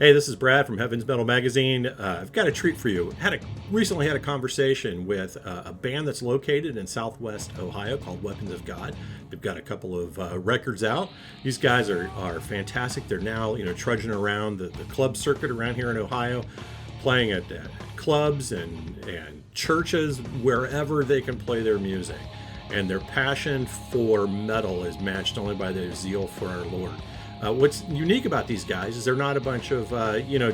Hey, this is Brad from Heaven's Metal Magazine. I've got a treat for you. Recently had a conversation with a band that's located in Southwest Ohio called Weapons of God. They've got a couple of records out. These guys are fantastic. They're now trudging around the club circuit around here in Ohio, playing at clubs and churches wherever they can play their music. And their passion for metal is matched only by their zeal for our Lord. What's unique about these guys is they're not a bunch of,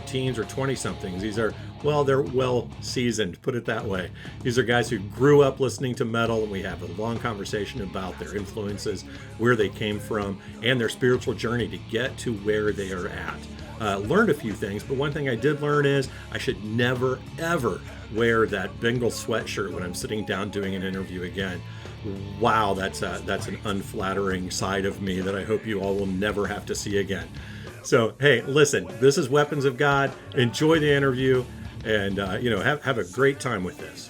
teens or 20-somethings. They're well-seasoned, put it that way. These are guys who grew up listening to metal, and we have a long conversation about their influences, where they came from, and their spiritual journey to get to where they are at. Learned a few things, but one thing I did learn is I should never, ever wear that Bengal sweatshirt when I'm sitting down doing an interview again. Wow, that's an unflattering side of me that I hope you all will never have to see again. So, hey, listen, this is Weapons of God. Enjoy the interview, and have a great time with this.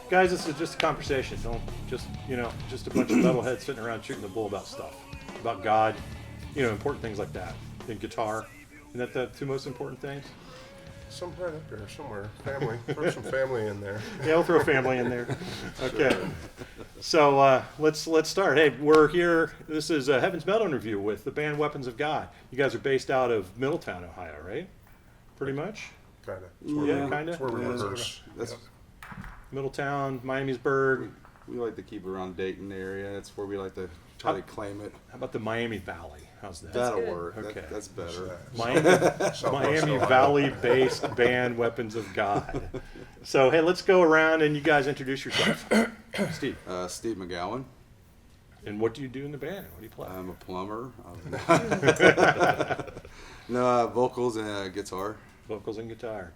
Guys, this is just a conversation. Don't just a bunch of metalheads sitting around shooting the bull about stuff, about God, important things like that. And guitar, isn't that the two most important things? Some right up there somewhere. Family. Throw some family in there. Yeah, we'll throw family in there. Okay. So let's start. Hey, we're here. This is a Heaven's Metal interview with the band Weapons of God. You guys are based out of Middletown, Ohio, right? Pretty much? Kind of. Yeah, kind of. That's where we rehearse. That's, Middletown, Miamisburg. we like to keep it around Dayton area. That's where we like to try to claim it. How about the Miami Valley? How's that? That'll good. work. Okay. That's better. Miami Valley-based band Weapons of God. So, hey, let's go around and you guys introduce yourself. Steve. Steve McGowan. And what do you do in the band? What do you play? I'm a plumber. Vocals and guitar. Vocals and guitar.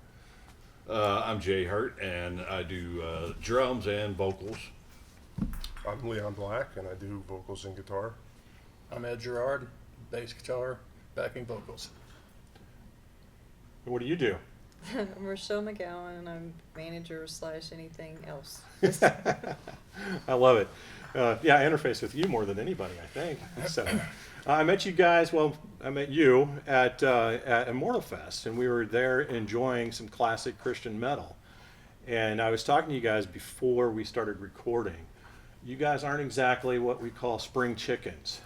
I'm Jay Hurt, and I do drums and vocals. I'm Leon Black, and I do vocals and guitar. I'm Ed Gerard, bass guitar, backing vocals. What do you do? I'm Rochelle McGowan, and I'm manager / anything else. I love it. I interface with you more than anybody, I think. So, I met you guys. Well, I met you at Immortal Fest, and we were there enjoying some classic Christian metal. And I was talking to you guys before we started recording. You guys aren't exactly what we call spring chickens.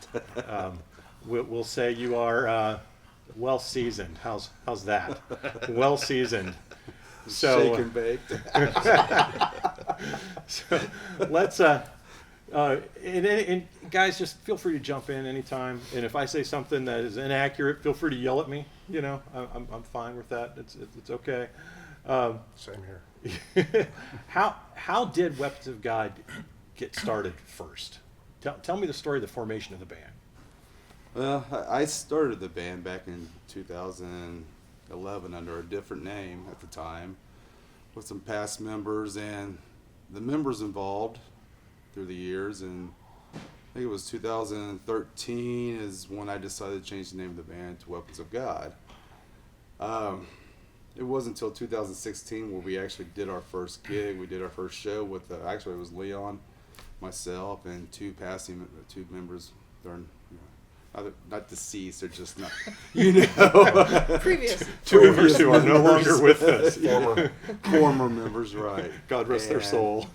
We'll say you are well seasoned. How's that? Well seasoned. So, Shake and baked. So let's and guys, just feel free to jump in anytime. And if I say something that is inaccurate, feel free to yell at me. I'm fine with that. It's okay. Same here. How did Weapons of God get started first? Tell me the story of the formation of the band. Well, I started the band back in 2011 under a different name at the time, with some past members, and the members involved through the years, and I think it was 2013 is when I decided to change the name of the band to Weapons of God. It wasn't until 2016 where we actually did our first gig. We did our first show with actually it was Leon, myself, and two members. They're not deceased. They're just not, Previous. Two members who are no longer with us. former members, right? God rest their soul.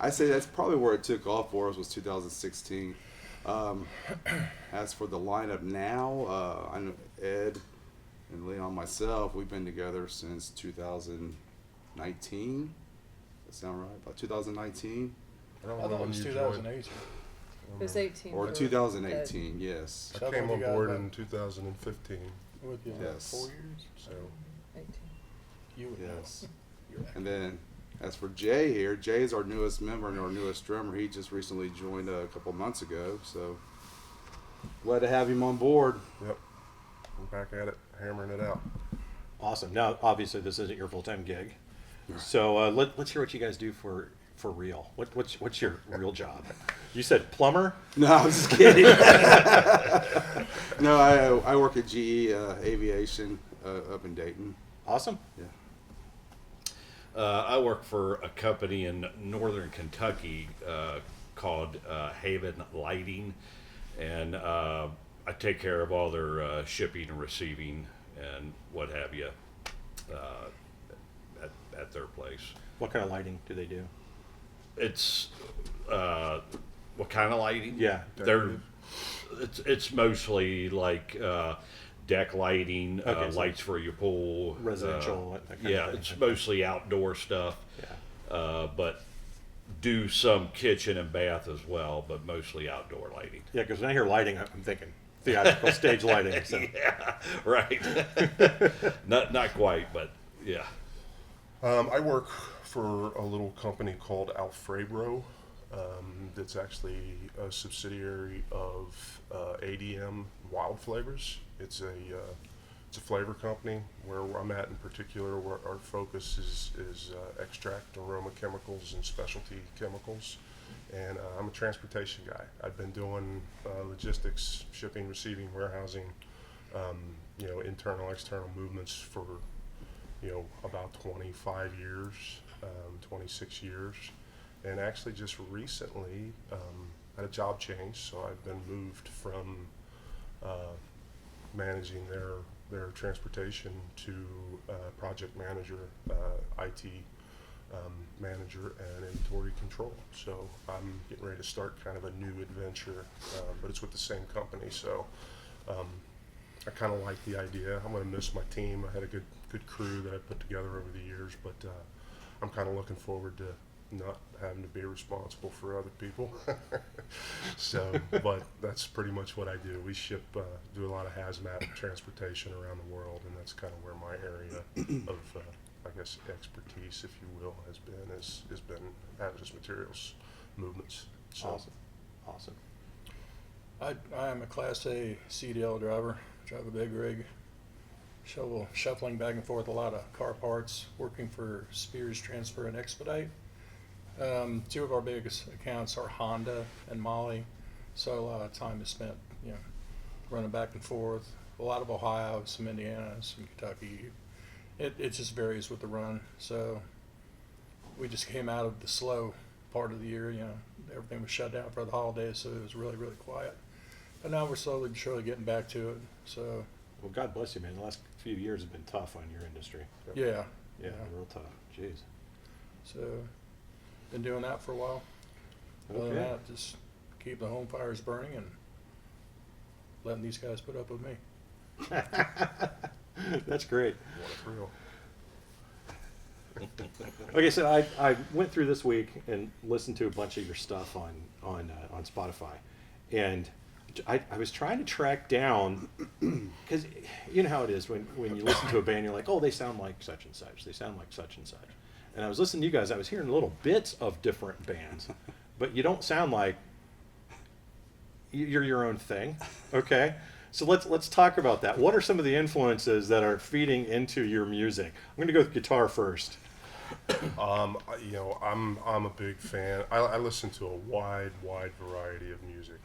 I say that's probably where it took off for us was 2016. As for the lineup now, I know Ed and Leon, myself, we've been together since 2019. Does that sound right? About 2019? I don't I know thought it when was you 2018. It was 18. Or for 2018, yes. I So came you on got board about- in 2015. Would you Yes. 4 years? So 18. You would Yes. know. And then as for Jay here, Jay is our newest member and our newest drummer. He just recently joined a couple months ago, so glad to have him on board. yep, I'm back at it, hammering it out. Awesome. Now, obviously, this isn't your full-time gig, so let's hear what you guys do for real. What's your real job? You said plumber. No, I'm just kidding. No, I work at GE Aviation up in Dayton. Awesome. Yeah. I work for a company in northern Kentucky called Haven Lighting, and I take care of all their shipping and receiving and what have you at their place. What kind of lighting do they do? It's what kind of lighting? Yeah. It's mostly like deck lighting, Okay, so lights for your pool, residential, that kind of yeah, thing. it's mostly outdoor stuff. Yeah. But do some kitchen and bath as well, but mostly outdoor lighting. Yeah, because when I hear lighting, I'm thinking theatrical stage lighting. So. Yeah, right. not quite, but yeah. I work for a little company called Alfrebro. That's actually a subsidiary of ADM Wild Flavors. It's a flavor company. Where I'm at in particular, where our focus is extract, aroma chemicals, and specialty chemicals. And I'm a transportation guy. I've been doing logistics, shipping, receiving, warehousing, internal, external movements for about 25 years, 26 years. And actually just recently had a job change, so I've been moved from managing their transportation to project manager, IT manager, and inventory control. So I'm getting ready to start kind of a new adventure, but it's with the same company. So I kind of like the idea. I'm going to miss my team. I had a good crew that I put together over the years, but I'm kind of looking forward to not having to be responsible for other people. So, but that's pretty much what I do. We ship, do a lot of hazmat transportation around the world, and that's kind of where my area of, I guess, expertise, if you will, has been hazardous materials movements. So, Awesome. I am a Class A CDL driver, drive a big rig, shuffling back and forth a lot of car parts, working for Spears Transfer and Expedite. Two of our biggest accounts are Honda and Molly, so a lot of time is spent, running back and forth. A lot of Ohio, some Indiana, some Kentucky. It just varies with the run. So we just came out of the slow part of the year. Everything was shut down for the holidays, so it was really, really quiet. But now we're slowly but surely getting back to it. So Well, God bless you, man. The last few years have been tough on your industry. yeah, Yeah, real tough. Jeez. so been doing that for a while. Other than Okay. that, just keep the home fires burning and letting these guys put up with me. That's great. what a thrill. Okay, so I went through this week and listened to a bunch of your stuff on Spotify, and I was trying to track down, because you know how it is when you listen to a band, you're like, oh, they sound like such and such, they sound like such and such. And I was listening to you guys, I was hearing little bits of different bands, but you don't sound like you're your own thing. Okay, so let's talk about that. What are some of the influences that are feeding into your music? I'm going to go with guitar first. I'm a big fan. I listen to a wide variety of music,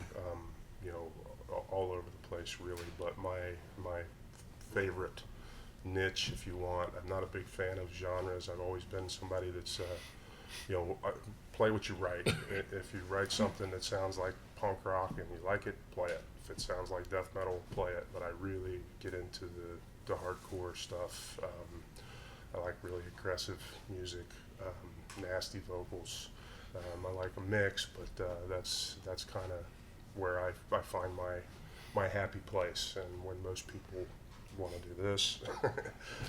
all over the place really. But my favorite niche, if you want, I'm not a big fan of genres. I've always been somebody that's, play what you write. If you write something that sounds like punk rock and you like it, play it. If it sounds like death metal, play it. But I really get into the hardcore stuff. I like really aggressive music, nasty vocals. I like a mix, but that's kind of where I find my happy place. And when most people want to do this,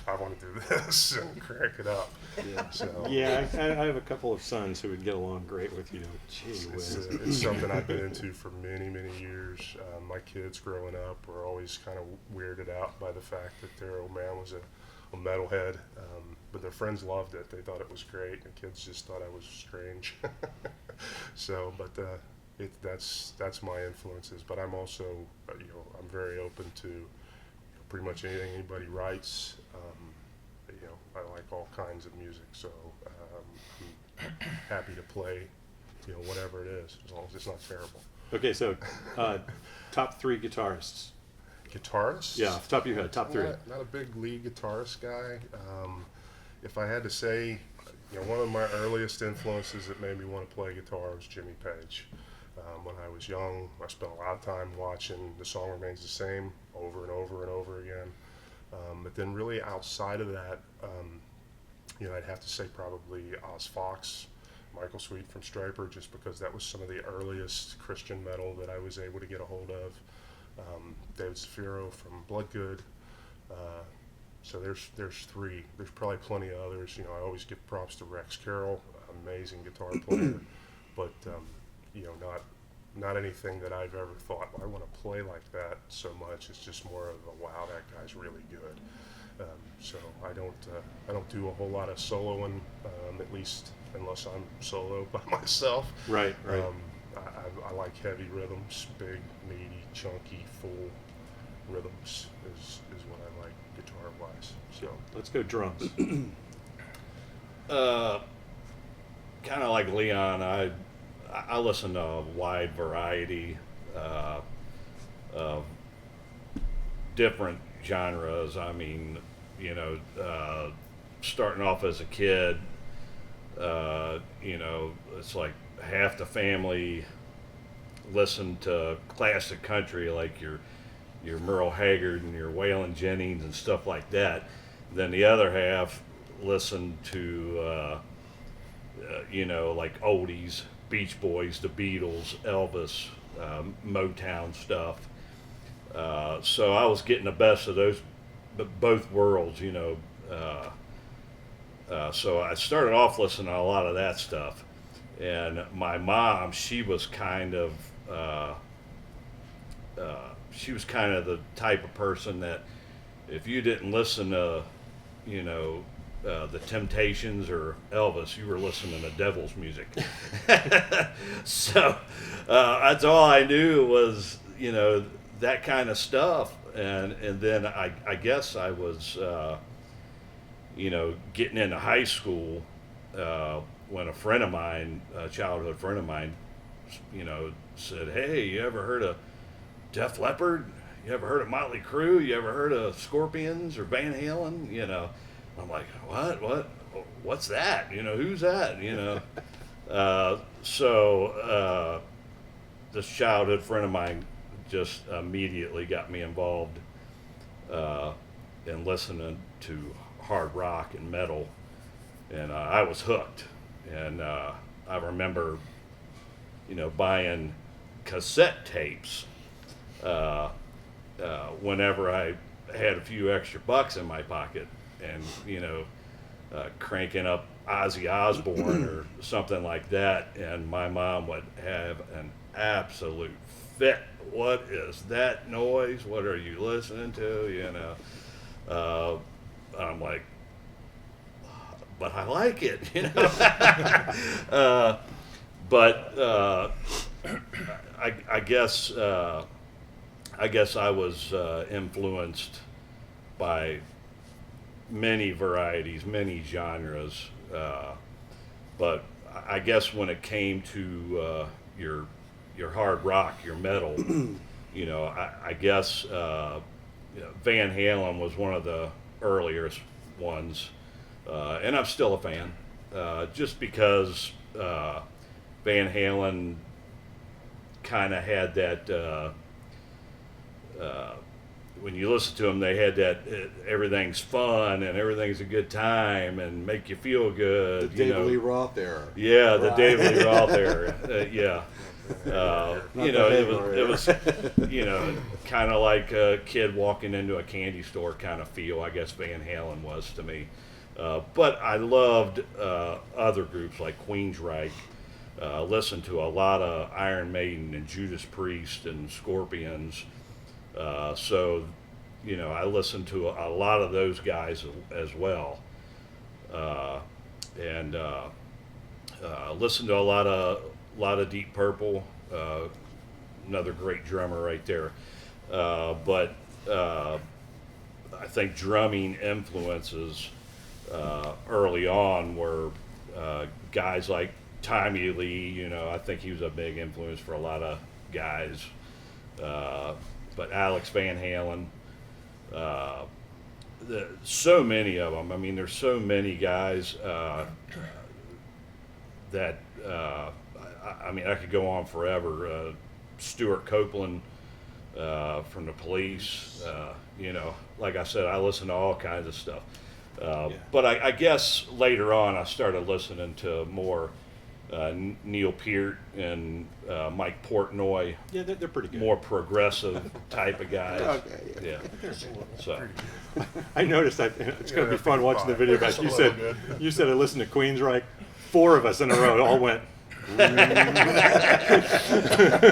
I want to do this and crank it up. Yeah. So Yeah, I have a couple of sons who would get along great with you. Gee whiz. it's something I've been into for many years. My kids growing up were always kind of weirded out by the fact that their old man was a metalhead, but their friends loved it. They thought it was great, and kids just thought I was strange. So, but that's my influences. But I'm also, I'm very open to pretty much anything anybody writes. I like all kinds of music, so I'm happy to play, whatever it is, as long as it's not terrible. Okay, so top three guitarists. Guitarists? Yeah, off the top of your head, top three. Not a big lead guitarist guy. If I had to say, one of my earliest influences that made me want to play guitar was Jimmy Page. When I was young, I spent a lot of time watching The Song Remains the Same over and over and over again. But then really outside of that, I'd have to say probably Oz Fox, Michael Sweet from Stryper, just because that was some of the earliest Christian metal that I was able to get a hold of. David Zafiro from Bloodgood. So there's three. There's probably plenty of others. I always give props to Rex Carroll, amazing guitar player, but not anything that I've ever thought, well, I want to play like that so much. It's just more of a wow, that guy's really good. So I don't do a whole lot of soloing, at least unless I'm solo by myself. Right. I like heavy rhythms, big, meaty, chunky, full rhythms is what I like guitar wise. So Let's go drums. Kind of like Leon, I listen to a wide variety of different genres. I mean, starting off as a kid, it's like half the family listened to classic country, like your Merle Haggard and your Waylon Jennings and stuff like that. Then the other half listened to like oldies, Beach Boys, the Beatles, Elvis, Motown stuff. So I was getting the best of both worlds, so I started off listening to a lot of that stuff. And my mom, she was kind of the type of person that if you didn't listen to, the Temptations or Elvis, you were listening to devil's music. So that's all I knew was, that kind of stuff. And then I guess I was, getting into high school when a friend of mine, a childhood friend of mine, said, "Hey, you ever heard of Def Leppard? You ever heard of Motley Crue? You ever heard of Scorpions or Van Halen?" I'm like, what's that? Who's that? So this childhood friend of mine just immediately got me involved in listening to hard rock and metal, and I was hooked. And I remember, buying cassette tapes whenever I had a few extra bucks in my pocket, and cranking up Ozzy Osbourne or something like that, and my mom would have an absolute fit. What is that noise? What are you listening to? I'm like, but I like it, but I guess I was influenced by many varieties, many genres, but I guess when it came to your hard rock, your metal, I guess Van Halen was one of the earliest ones, and I'm still a fan, just because Van Halen kind of had that. When you listen to them, they had that everything's fun and everything's a good time and make you feel good. The David Lee Roth era. Yeah, the Right. David Lee Roth era. Yeah. It was kind of like a kid walking into a candy store kind of feel, I guess Van Halen was to me. But I loved other groups like Queensryche. Listened to a lot of Iron Maiden and Judas Priest and Scorpions. So, I listened to a lot of those guys as well. And listened to a lot of Deep Purple, another great drummer right there. But I think drumming influences early on were guys like Tommy Lee. I think he was a big influence for a lot of guys. But Alex Van Halen, so many of them. I mean, there's so many guys that I could go on forever. Stuart Copeland, from the Police. You know, like I said, I listen to all kinds of stuff. But I guess later on I started listening to more Neil Peart and Mike Portnoy, Yeah, they're pretty good. more progressive type of guys. Okay, Yeah. So I noticed that it's going to Yeah, be fun watching the video back. Just a You little said good. you said I listened to Queensryche. 4 of us in a row all went.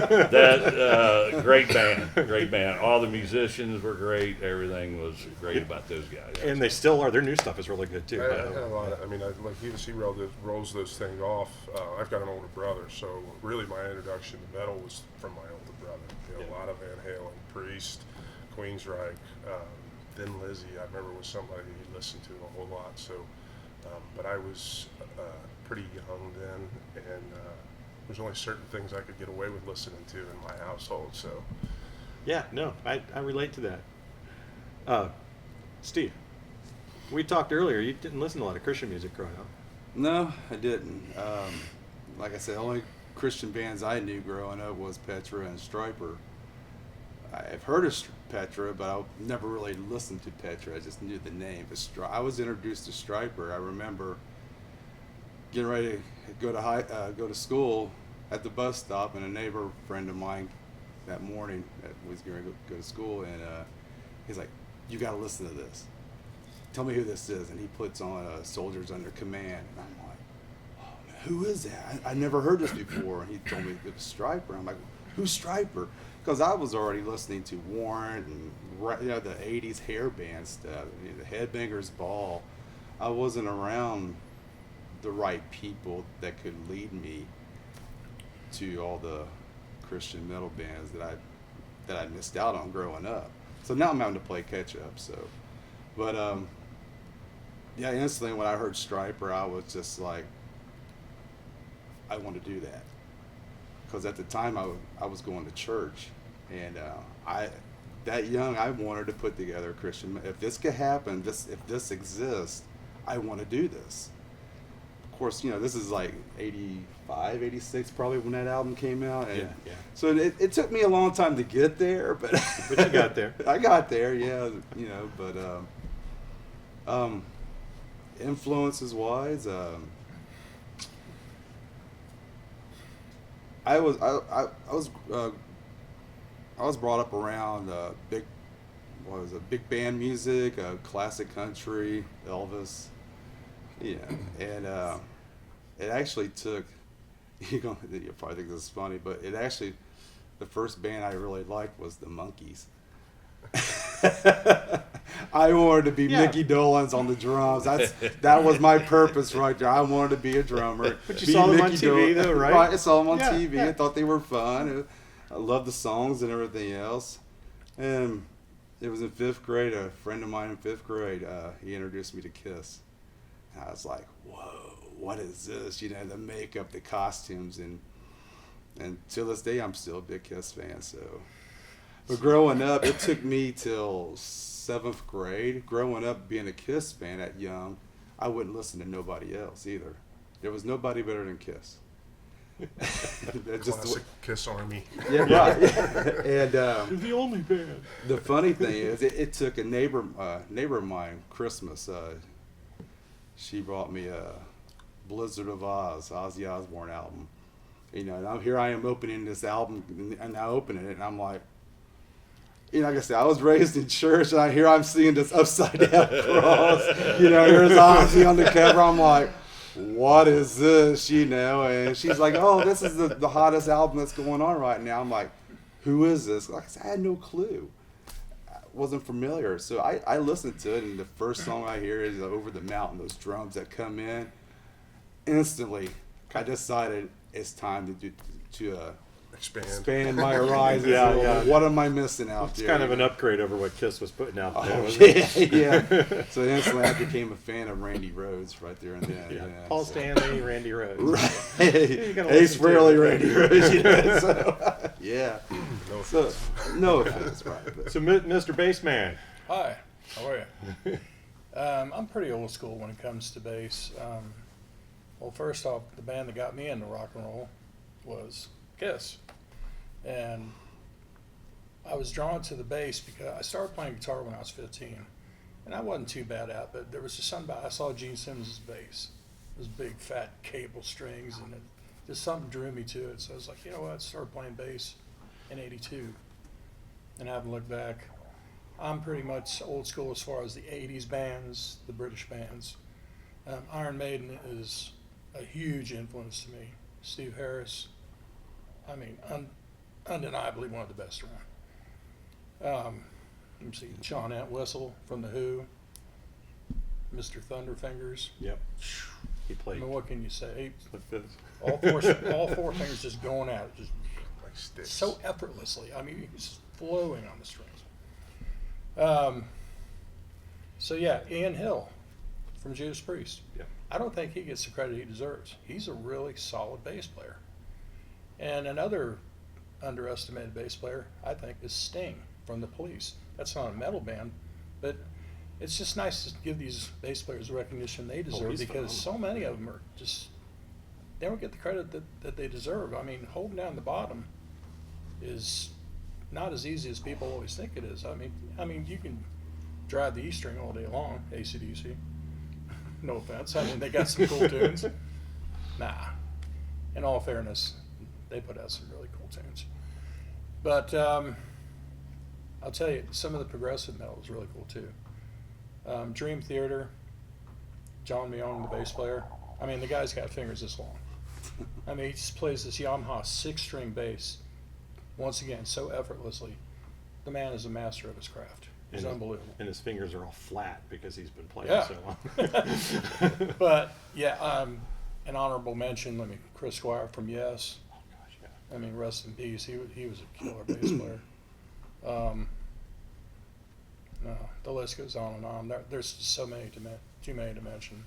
that great band. All the musicians were great. Everything was great about those guys. And they still are. Their new stuff is really good too. I had a lot of, I mean, like he rolls those things off. I've got an older brother, so really my introduction to metal was from my older brother. You know, a lot of Van Halen, Priest, Queensryche, Thin Lizzy. I remember was somebody he listened to a whole lot. So, but I was pretty young then, and there's only certain things I could get away with listening to in my household. So, Yeah, no, I relate to that. Steve, we talked earlier. You didn't listen to a lot of Christian music growing up. No, I didn't. Like I said, the only Christian bands I knew growing up was Petra and Stryper. I've heard of Petra, but I never really listened to Petra. I just knew the name. I was introduced to Stryper. I remember getting ready to go to school at the bus stop, and a neighbor friend of mine that morning was going to go to school, and he's like, "You got to listen to this. Tell me who this is." And he puts on Soldiers Under Command, and I'm like, "Oh man, who is that? I never heard this before." And he told me it was Stryper. I'm like, "Who's Stryper?" Because I was already listening to Warrant and the '80s hair band stuff, the Headbangers Ball. I wasn't around the right people that could lead me to all the Christian metal bands that I missed out on growing up. So now I'm having to play catch up. So, but yeah, instantly when I heard Stryper, I was just like, I want to do that. Because at the time I was going to church, and that young I wanted to put together a Christian. If this could happen, if this exists, I want to do this. Of course, you know, this is like 85, 86 probably when that album came out. And Yeah. so it took me a long time to get there, but But you got there. I got there, yeah, you know, but influences wise, I was brought up around big band music, classic country, Elvis, yeah, and it actually took, you'll probably think this is funny, but the first band I really liked was the Monkees. I wanted to be Mickey Dolenz on the drums. That was my purpose right there. I wanted to be a drummer. But you saw them on TV though, right? Right, I saw them on Yeah, TV. yeah. I thought they were fun. I loved the songs and everything else. And it was in 5th grade. A friend of mine in 5th grade, he introduced me to Kiss. And I was like, whoa, what is this? You know, the makeup, the costumes, and till this day, I'm still a big Kiss fan. So, but growing up, it took me till 7th grade. Growing up, being a Kiss fan at young, I wouldn't listen to nobody else either. There was nobody better than Kiss. classic Kiss Army. Yeah, right. And the only band. the funny thing is, it took a neighbor of mine Christmas. She brought me a Blizzard of Oz, Ozzy Osbourne album. You know, and here I am opening this album, and I open it, and I'm like, you know, like I said, I was raised in church, and I'm seeing this upside down cross. You know, here's Ozzy on the cover. I'm like, what is this? You know, and she's like, oh, this is the hottest album that's going on right now. I'm like, who is this? Like I said, I had no clue. I wasn't familiar. So I listened to it, and the first song I hear is Over the Mountain, those drums that come in. Instantly, I decided it's time to expand my horizons. Yeah, yeah. What am I missing out It's there? kind of an upgrade over what Kiss was putting out there. Oh, wasn't it? yeah. So instantly I became a fan of Randy Rhoads right there and then. Yeah. Yeah, Paul so. Stanley, Randy Rhoads. Right. You gotta Ace listen to Frehley, it. Randy Rhoads. You know, so, yeah. No So, offense. no offense, right. But, So, Mr. Bassman. Hi, how are you? I'm pretty old school when it comes to bass. Well, first off, the band that got me into rock and roll was Kiss. And I was drawn to the bass because I started playing guitar when I was 15, and I wasn't too bad at it, but there was just something about, I saw Gene Simmons' bass, those big fat cable strings, and just something drew me to it. So I was like, you know what, I started playing bass in '82, and I haven't looked back. I'm pretty much old school as far as the '80s bands, the British bands. Iron Maiden is a huge influence to me. Steve Harris, I mean, undeniably one of the best around. Let me see, John Entwistle from The Who, Mr. Thunderfingers. Yep. He I played mean, what can you say? like this. All four fingers just going at it, just Like sticks. so effortlessly. I mean, he's flowing on the strings. So yeah, Ian Hill from Judas Priest. Yep. I don't think he gets the credit he deserves. He's a really solid bass player. And another underestimated bass player, I think, is Sting from The Police. That's not a metal band, but it's just nice to give these bass players the recognition they deserve, he's because so phenomenal. many of them are just, they don't get the credit that they deserve. I mean, holding down the bottom is not as easy as people always think it is. I mean, you can drive the E string all day long, AC/DC. No offense. I mean, they got some cool tunes. Nah. In all fairness, they put out some really cool tunes. But I'll tell you, some of the progressive metal is really cool too. Dream Theater, John Myung, the bass player. I mean, the guy's got fingers this long. I mean, he just plays this Yamaha 6-string bass, once again, so effortlessly. The man is a master of his craft. He's unbelievable. And his fingers are all flat because he's been playing Yeah. so long. But yeah, an honorable mention. Chris Squire from Yes. Oh, gosh, yeah. I mean, rest in peace. He was a killer bass player. No, the list goes on and on. There's just so many too many to mention.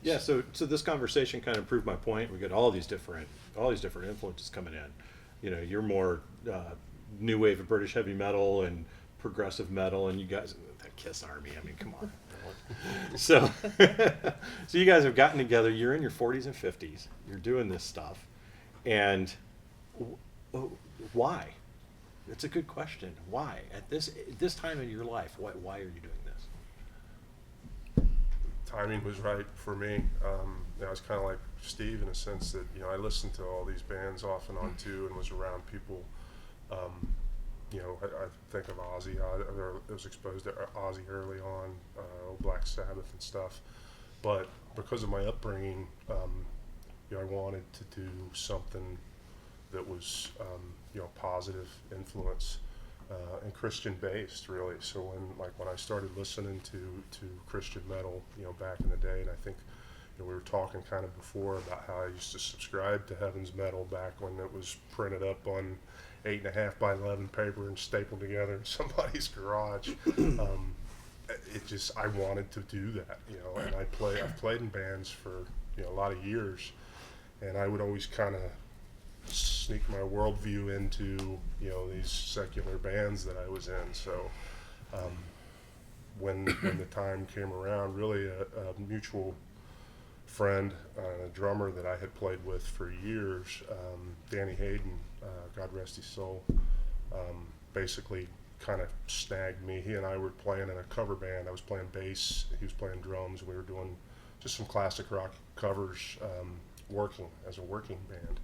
Yeah, so this conversation kind of proved my point. We got all these different influences coming in. You know, you're more new wave of British heavy metal and progressive metal, and you guys, that Kiss Army. I mean, come on. So you guys have gotten together. You're in your 40s and 50s. You're doing this stuff, and why? It's a good question. Why at this time in your life? Why are you doing this? Timing was right for me. I was kind of like Steve in a sense that, you know, I listened to all these bands off and on too, and was around people. You know, I think of Ozzy. I was exposed to Ozzy early on, Black Sabbath and stuff. But because of my upbringing, you know, I wanted to do something that was, you know, positive influence and Christian based, really. So when I started listening to Christian metal, you know, back in the day, and I think, you know, we were talking kind of before about how I used to subscribe to Heaven's Metal back when it was printed up on 8.5 by 11 paper and stapled together in somebody's garage. I wanted to do that, you know, and I've played in bands for, you know, a lot of years, and I would always kind of sneak my worldview into, you know, these secular bands that I was in. So when the time came around, really a mutual friend, a drummer that I had played with for years, Danny Hayden, God rest his soul, basically kind of snagged me. He and I were playing in a cover band. I was playing bass, he was playing drums. We were doing just some classic rock covers, working as a working band.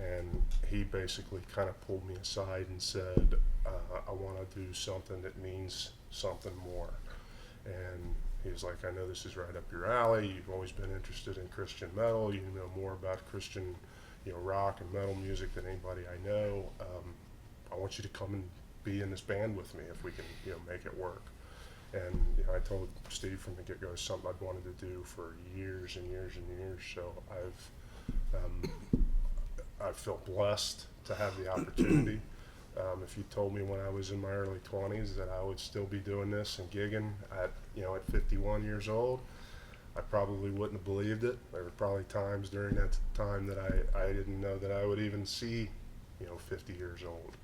And he basically kind of pulled me aside and said, I want to do something that means something more. And he was like, I know this is right up your alley. You've always been interested in Christian metal. You know more about Christian, you know, rock and metal music than anybody I know. I want you to come and be in this band with me if we can, you know, make it work. And you know, I told Steve from the get-go it's something I'd wanted to do for years and years and years. So I feel blessed to have the opportunity. If you told me when I was in my early 20s that I would still be doing this and gigging at 51 years old, I probably wouldn't have believed it. There were probably times during that time that I didn't know that I would even see, 50 years old.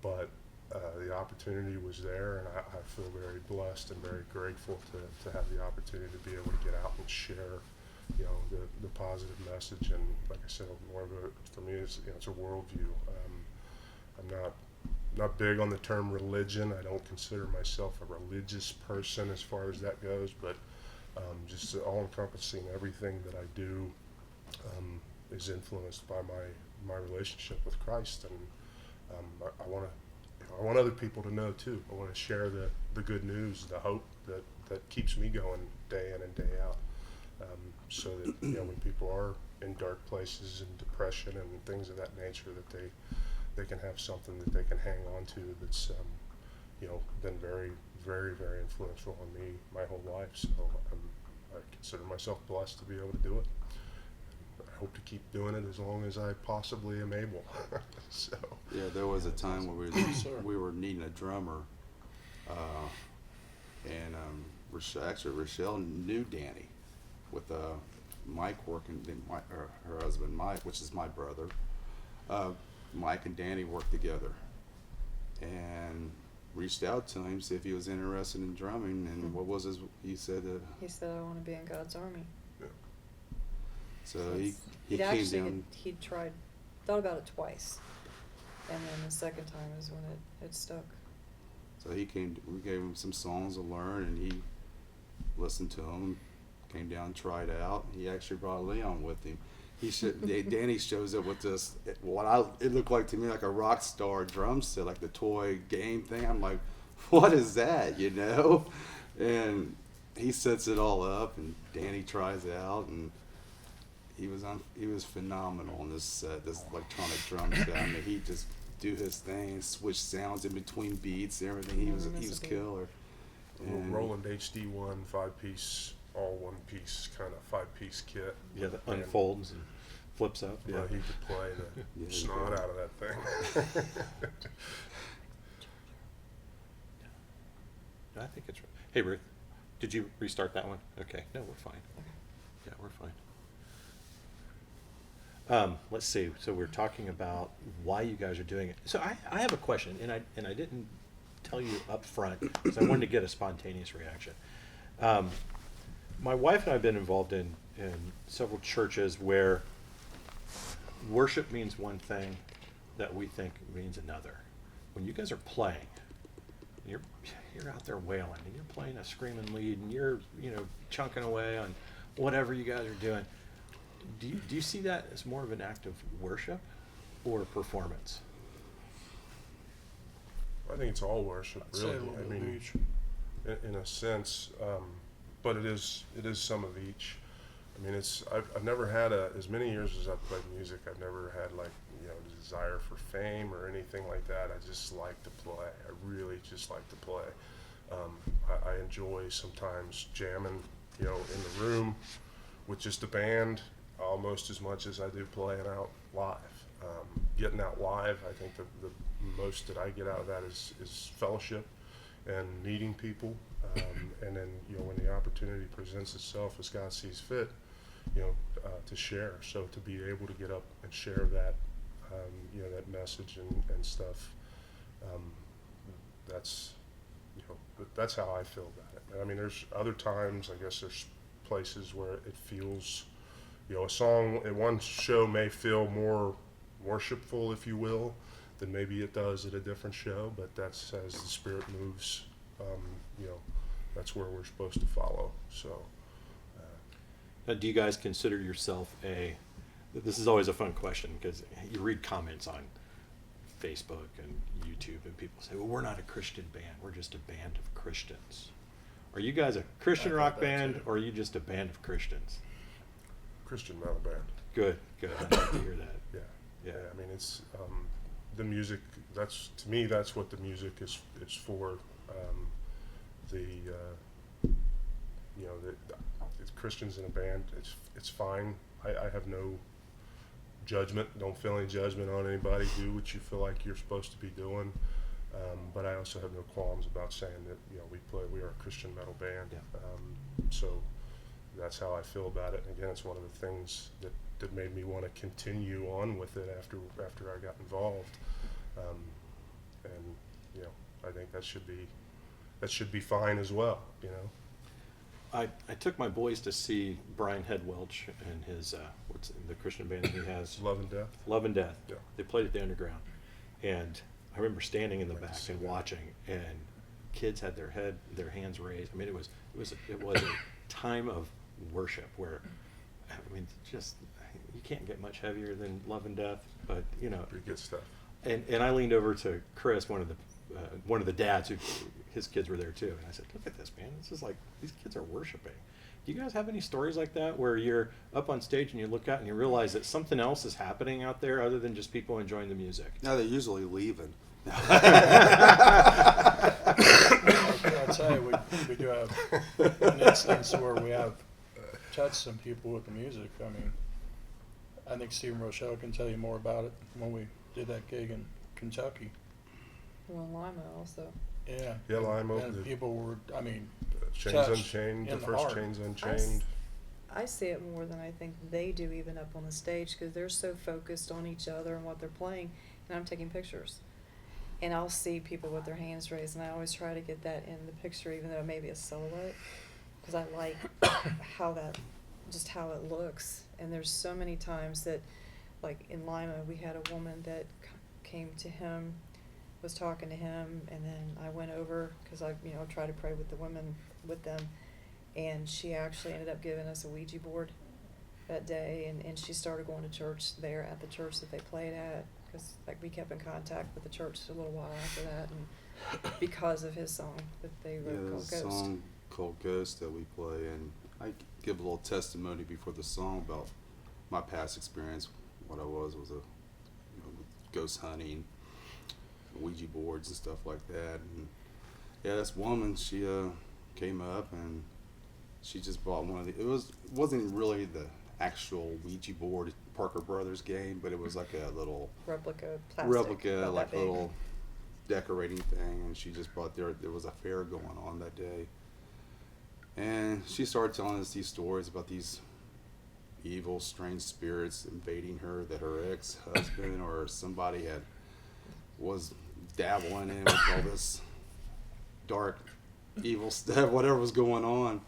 But the opportunity was there, and I feel very blessed and very grateful to have the opportunity to be able to get out and share, the positive message. And like I said, more of for me, it's a worldview. I'm not not big on the term religion. I don't consider myself a religious person as far as that goes, but just all-encompassing everything that I do is influenced by my relationship with Christ, and I want to, I want other people to know too. I want to share the good news, the hope that keeps me going day in and day out, so that when people are in dark places and depression and things of that nature, that they can have something that they can hang on to that's been very, very, very influential on me my whole life. So I consider myself blessed to be able to do it. I hope to keep doing it as long as I possibly am able. So Yeah, there was a time where Sir. we were needing a drummer, and Rochelle knew Danny with Mike working, her husband Mike, which is my brother. Mike and Danny worked together, and reached out to him, see if he was interested in drumming, and what was his? He said, He said, I want to be in God's army. so It's- he he'd came actually down. he'd thought about it twice, and then the second time is when it stuck. So he came. We gave him some songs to learn, and he listened to them. Came down, tried out. He actually brought Leon with him. Danny shows up with this. It looked like to me like a rock star drum set, like the toy game thing. I'm like, what is that? And he sets it all up, and Danny tries it out, and he was phenomenal on this electronic drum set. I mean, he just do his thing, switch sounds in between beats, and everything. He was killer. a little And- Roland HD1 5-piece, all one-piece kind of 5-piece kit. Yeah, that And, unfolds and flips up. Yeah. he could play the Yeah, snot yeah. out of that thing. I think it's. Hey, Ruth, did you restart that one? Okay. No, we're fine. Yeah, we're fine. Let's see. So we're talking about why you guys are doing it. So I have a question, and I didn't tell you up front because I wanted to get a spontaneous reaction. My wife and I have been involved in several churches where worship means one thing that we think means another. When you guys are playing, you're out there wailing, and you're playing a screaming lead, and you're chunking away on whatever you guys are doing. Do you see that as more of an act of worship or performance? I think it's all worship, I'd say a really. little I bit of mean, each. in a sense, but it is some of each. I mean, I've never had as many years as I've played music, I've never had a desire for fame or anything like that. I just like to play. I really just like to play. I enjoy sometimes jamming, in the room with just a band almost as much as I do playing out live. Getting out live, I think the most that I get out of that is fellowship and meeting people, and then when the opportunity presents itself as God sees fit, to share. So to be able to get up and share that, that message and stuff, that's how I feel about it. I mean, there's other times, I guess there's places where it feels, a song at one show may feel more worshipful, if you will, than maybe it does at a different show, but that's as the Spirit moves, that's where we're supposed to follow. So, Do you guys consider yourself this is always a fun question because you read comments on Facebook and YouTube and people say, well, we're not a Christian band, we're just a band of Christians. Are you guys a Christian I rock thought that band too. or are you just a band of Christians? Christian metal band. Good. I'd like to hear that. Yeah. I mean, it's the music. To me, that's what the music is for. It's Christians in a band. It's fine. I have no judgment. Don't feel any judgment on anybody. Do what you feel like you're supposed to be doing. But I also have no qualms about saying that we are a Christian metal band. Yeah. So that's how I feel about it. And again, it's one of the things that made me want to continue on with it after I got involved. And I think that should be fine as well. I took my boys to see Brian Headwelch and his what's the Christian band that he has? Love and Death. Love and Death. Yeah. They played at the Underground, and I remember standing in the Like to back see and that. watching, and kids had their hands raised. I mean, it was a time of worship where, I mean, just you can't get much heavier than Love and Death, but you know. Pretty good stuff. And I leaned over to Chris, one of the dads who his kids were there too, and I said, "Look at this, man! This is like these kids are worshiping." Do you guys have any stories like that where you're up on stage and you look out and you realize that something else is happening out there other than just people enjoying the music? Now they're usually leaving. I'll tell you, we do have an instance where we have touched some people with the music. I mean, I think Stephen Rochelle can tell you more about it when we did that gig in Kentucky. Well, Lima also. Yeah. Yeah, Lima, And the- people were, I mean, Chains touched Unchained, the in the first heart. Chains I Unchained. see it more than I think they do even up on the stage because they're so focused on each other and what they're playing, and I'm taking pictures. And I'll see people with their hands raised, and I always try to get that in the picture, even though it may be a silhouette, because I like how how it looks. And there's so many times that, like in Lima, we had a woman that came to him, was talking to him, and then I went over because I, try to pray with the women with them, and she actually ended up giving us a Ouija board that day, and she started going to church there at the church that they played at, because like we kept in contact with the church a little while after that, and because of his song that they Yeah, wrote there's called a Ghost. song called Ghost that we play, and I give a little testimony before the song about my past experience. What I was ghost hunting, Ouija boards and stuff like that. And yeah, this woman, she came up and she just bought one of the. It wasn't really the actual Ouija board Parker Brothers game, but it was like a little Replica plastic. about like that a big. little decorating thing, and she just bought there was a fair going on that day, and she started telling us these stories about these evil strange spirits invading her, that her ex-husband or somebody was dabbling in with all this dark evil stuff, whatever was going on.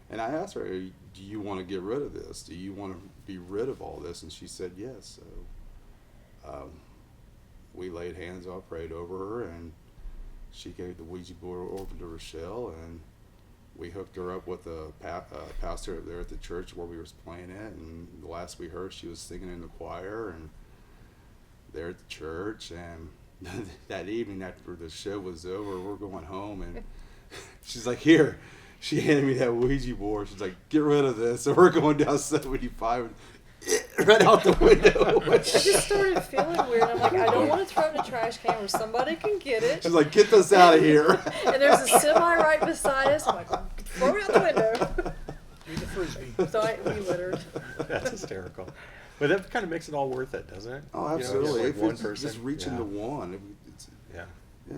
And I asked her, do you want to get rid of this? Do you want to be rid of all this? And she said yes. So we laid hands on, prayed over her, and she gave the Ouija board over to Rochelle, and we hooked her up with a pastor there at the church where we were playing at. And the last we heard, she was singing in the choir and there at the church. And that evening after the show was over, we're going home, and she's like, here. She handed me that Ouija board. She's like, get rid of this. So we're going down 75 and right out the window. I just started feeling weird. I'm like, I don't want to throw it in a trash can where somebody can get it. She's like, get this out of here. And there's a semi right beside us. I'm like, throw it out the window. Be the frisbee. So we littered. That's hysterical. But that kind of makes it all worth it, doesn't it? Oh, You know, absolutely. like If one it's person. just reaching Yeah. to one. It's, Yeah. yeah.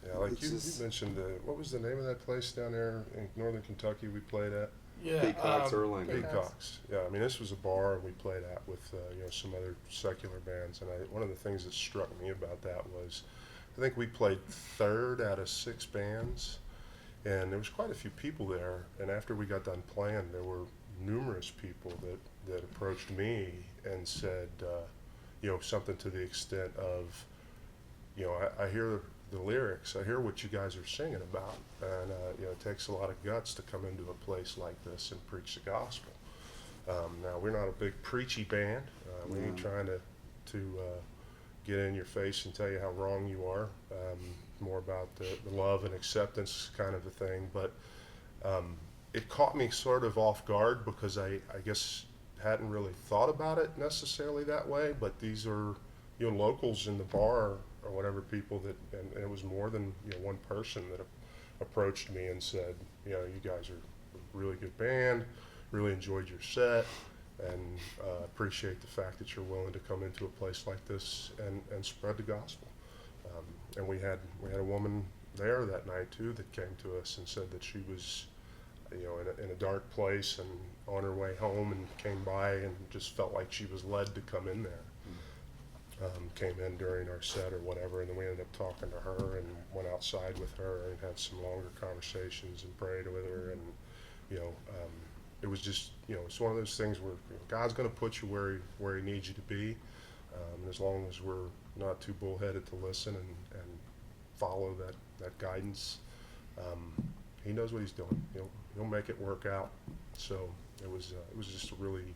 Yeah, like It's you just- mentioned, what was the name of that place down there in northern Kentucky we played at? Yeah. Peacocks Erling. Peacocks. Peacocks. Yeah, I mean, this was a bar we played at with some other secular bands, and one of the things that struck me about that was, I think we played third out of 6 bands, and there was quite a few people there. And after we got done playing, there were numerous people that approached me and said, something to the extent of, I hear the lyrics, I hear what you guys are singing about, and it takes a lot of guts to come into a place like this and preach the gospel. Now, we're not a big preachy band. We ain't No. trying to get in your face and tell you how wrong you are. More about the love and acceptance kind of a thing. But it caught me sort of off guard because I guess hadn't really thought about it necessarily that way. But these are locals in the bar or whatever, people that, and it was more than one person that approached me and said, you guys are a really good band, really enjoyed your set, and appreciate the fact that you're willing to come into a place like this and spread the gospel. And we had a woman there that night too that came to us and said that she was in a dark place and on her way home, and came by and just felt like she was led to come in there. Came in during our set or whatever, and then we ended up talking to her and went outside with her and had some longer conversations and prayed with her. And it was just it's one of those things where God's going to put you where he needs you to be. And as long as we're not too bullheaded to listen and follow that guidance, he knows what he's doing. He'll make it work out. So it was just a really,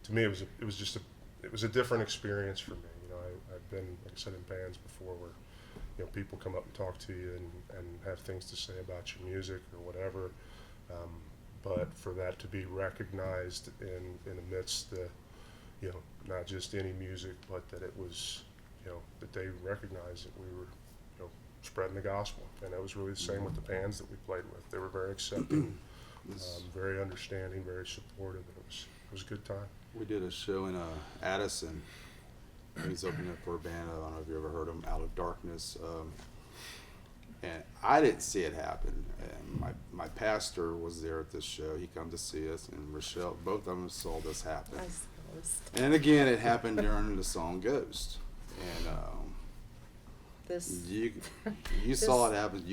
to me, it was a different experience for me. I've been, like I said, in bands before where people come up and talk to you and have things to say about your music or whatever. But for that to be recognized in amidst the, not just any music, but that it was, that they recognized that we were, spreading the gospel. And it was really the same with the bands that we played with. They were very accepting, very understanding, very supportive. And it was a good time. We did a show in Addison. He's opening up for a band. I don't know if you ever heard him, Out of Darkness. And I didn't see it happen. And my pastor was there at this show. He come to see us, and Rochelle, both of them saw this happen. I saw this. And again, it happened during the song Ghost. And This you saw it happen.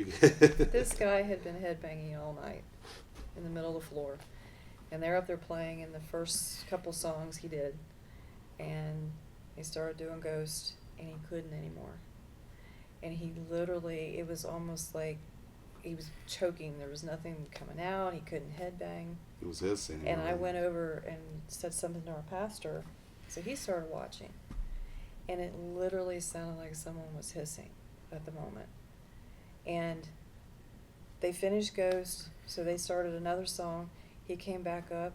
this guy had been headbanging all night in the middle of the floor, and they're up there playing. In the first couple songs he did, and he started doing Ghost, and he couldn't anymore. And he literally, it was almost like he was choking. There was nothing coming out. He couldn't headbang. It was his scene. And I went over and said something to our pastor, so he started watching. And it literally sounded like someone was hissing at the moment. And they finished Ghost, so they started another song. He came back up,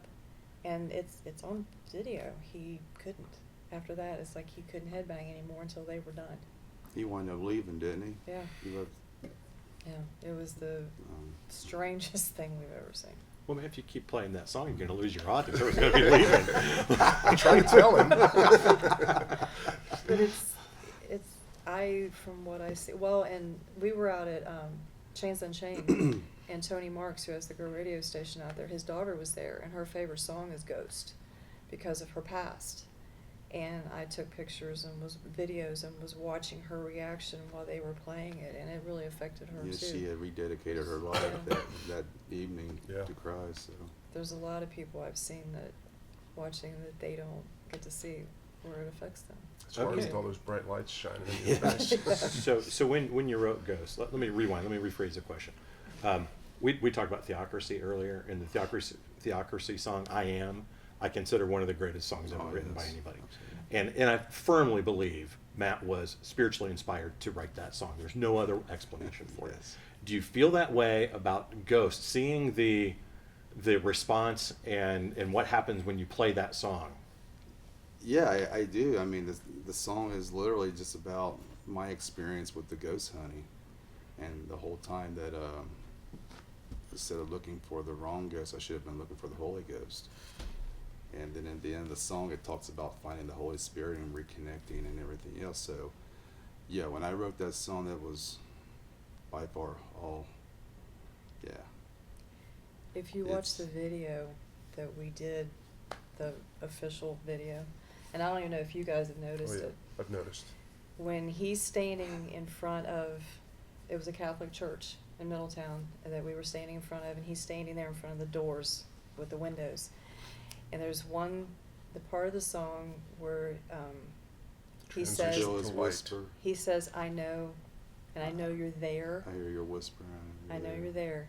and it's on video. He couldn't. After that, it's like he couldn't headbang anymore until they were done. He wound up leaving, didn't he? Yeah. He left. Yeah, it was the strangest thing we've ever seen. Well, man, if you keep playing that song, you're going to lose your audience. Everyone's going to be leaving. I'm trying to tell him. But from what I see, well, and we were out at Chains Unchained, and Tony Marks, who has the Girl radio station out there, his daughter was there, and her favorite song is Ghost because of her past. And I took pictures and videos and was watching her reaction while they were playing it, and it really affected her Yeah, too. she had rededicated her life Yeah. that evening Yeah. to Christ. So There's a lot of people I've seen that watching that they don't get to see where it affects them. As far Okay. as all those bright lights shining in your face. So when you wrote Ghost, let me rewind. Let me rephrase the question. We talked about Theocracy earlier, and the Theocracy song "I Am" I consider one of the greatest songs ever written by anybody. And I firmly believe Matt was spiritually inspired to write that song. There's no other explanation for it. Yes. Do you feel that way about Ghost, seeing the response and what happens when you play that song? yeah, I do. I mean, the song is literally just about my experience with the ghost hunting, and the whole time that instead of looking for the wrong ghost, I should have been looking for the Holy Ghost. And then at the end of the song, it talks about finding the Holy Spirit and reconnecting and everything else. So, yeah, when I wrote that song, that was by far all, yeah. If you watch It's- the video that we did, the official video, and I don't even know if you guys have noticed Oh, yeah. it, I've noticed. when he's standing in front of, it was a Catholic church in Middletown that we were standing in front of, and he's standing there in front of the doors with the windows. And there's the part of the song where he says, Still is to light. whisper. he says, I know, and I know you're there. I hear your whisper. I know you're there.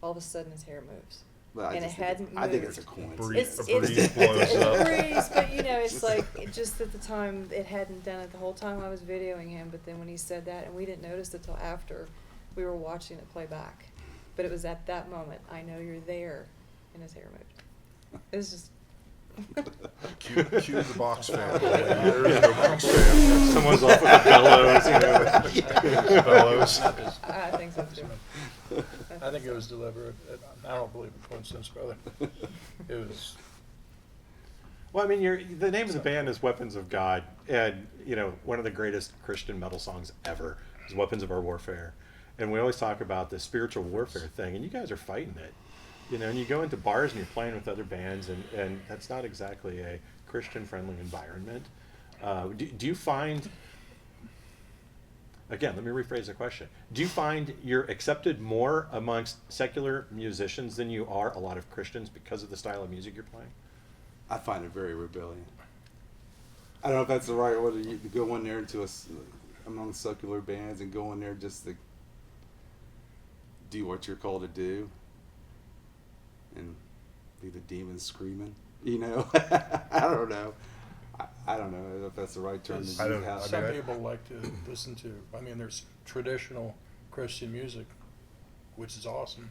All of a sudden his hair moves. But And it hadn't I think moved. it's a coincidence. Breeze. It's, A it's, breeze blows up. a breeze, but it's like, just at the time, it hadn't done it the whole time I was videoing him, but then when he said that, and we didn't notice it till after we were watching it play back. But it was at that moment, I know you're there, and his hair moved. It was just. Cue the box fan. There's no box fan. Someone's off with the bellows. Bellows. I think so too. I think it was deliberate. I don't believe in coincidence, brother. It was, Well, I mean, the name of the band is Weapons of God, and one of the greatest Christian metal songs ever is "Weapons of Our Warfare," and we always talk about the spiritual warfare thing, and you guys are fighting it. And you go into bars and you're playing with other bands, and that's not exactly a Christian-friendly environment. Do you find, again, let me rephrase the question. Do you find you're accepted more amongst secular musicians than you are a lot of Christians because of the style of music you're playing? I find it very rebellion. I don't know if that's the right order to go in there among secular bands and go in there just to do what you're called to do and be the demon screaming. You know, I don't know. I don't know if that's the right term to use. I don't know. How- I Some mean, people like to listen to, I mean, there's traditional Christian music, which is awesome,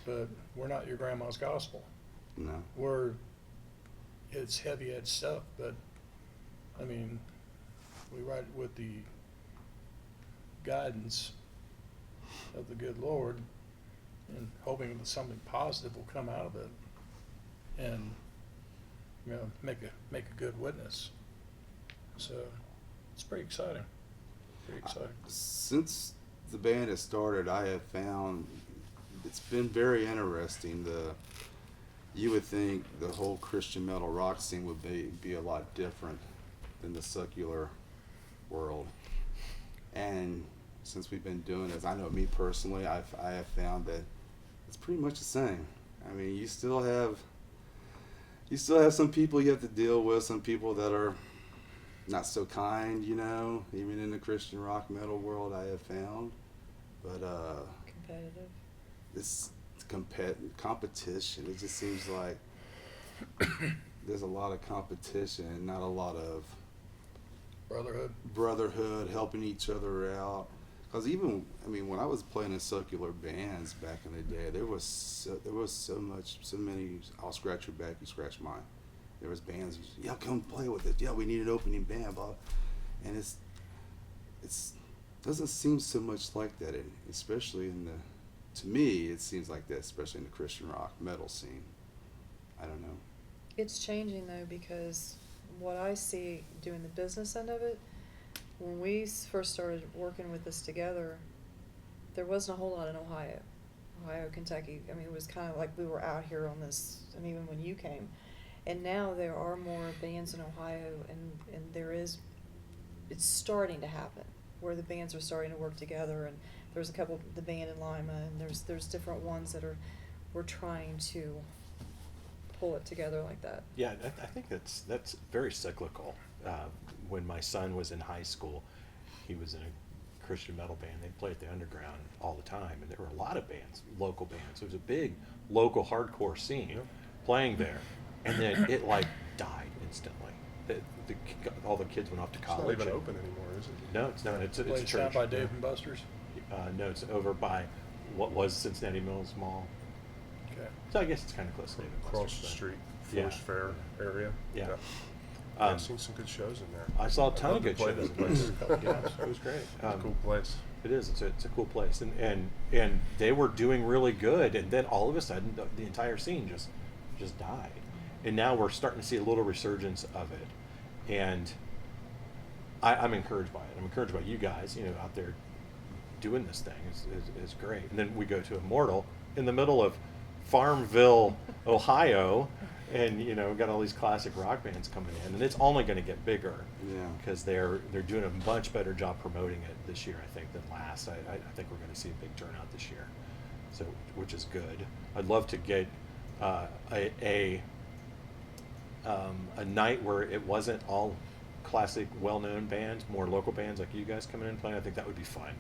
but we're not your grandma's gospel. No. It's heavy edge stuff, but I mean, we write with the guidance of the good Lord and hoping that something positive will come out of it and, you know, make a good witness. So it's pretty exciting. Pretty exciting. Since the band has started, I have found it's been very interesting. You would think the whole Christian metal rock scene would be a lot different than the secular world. And since we've been doing this, I know me personally, I have found that it's pretty much the same. I mean, you still have some people you have to deal with, some people that are not so kind, you know, even in the Christian rock metal world, I have found. But Competitive. it's competition. It just seems like there's a lot of competition and not a lot of brotherhood, helping each other out. Because even, I mean, when I was playing in secular bands back in the day, there was so many. I'll scratch your back, you scratch mine. There was bands, yeah, come play with us. Yeah, we need an opening band, blah. And it's doesn't seem so much like that, especially to me, it seems like that, especially in the Christian rock metal scene. I don't know. It's changing though, because what I see doing the business end of it, when we first started working with this together, there wasn't a whole lot in Ohio, Kentucky. I mean, it was kind of like we were out here on this, and even when you came. And now there are more bands in Ohio, and it's starting to happen, where the bands are starting to work together, and there's a couple, the band in Lima, and there's different ones that we're trying to pull it together like that. Yeah, I think that's very cyclical. When my son was in high school, he was in a Christian metal band. They played at the Underground all the time, and there were a lot of bands, local bands. It was a big local hardcore scene playing there, and then it like died instantly. All the kids went off to It's college. not even open anymore, is it? No, it's not. It's a Place church. down by Dave and Buster's. No, it's over by what was Cincinnati Mills Mall. Okay. So I guess it's kind of close to David Across Buster's, the but- street, Yeah. Forest Fair area. Yeah. I've seen some good shows in there. I saw a ton I'd of love good to play shows. that place. Yeah, it was great. It's a cool place. It is. It's a cool place, and they were doing really good, and then all of a sudden the entire scene just died, and now we're starting to see a little resurgence of it, and I'm encouraged by it. I'm encouraged by you guys, you know, out there doing this thing is great. And then we go to Immortal in the middle of Farmville, Ohio, and you know, got all these classic rock bands coming in, and it's only going to get bigger. Yeah. Because they're doing a much better job promoting it this year, I think, than last. I think we're going to see a big turnout this year, so which is good. I'd love to get a night where it wasn't all classic, well-known bands, more local bands like you guys coming in and playing. I think that would be fun.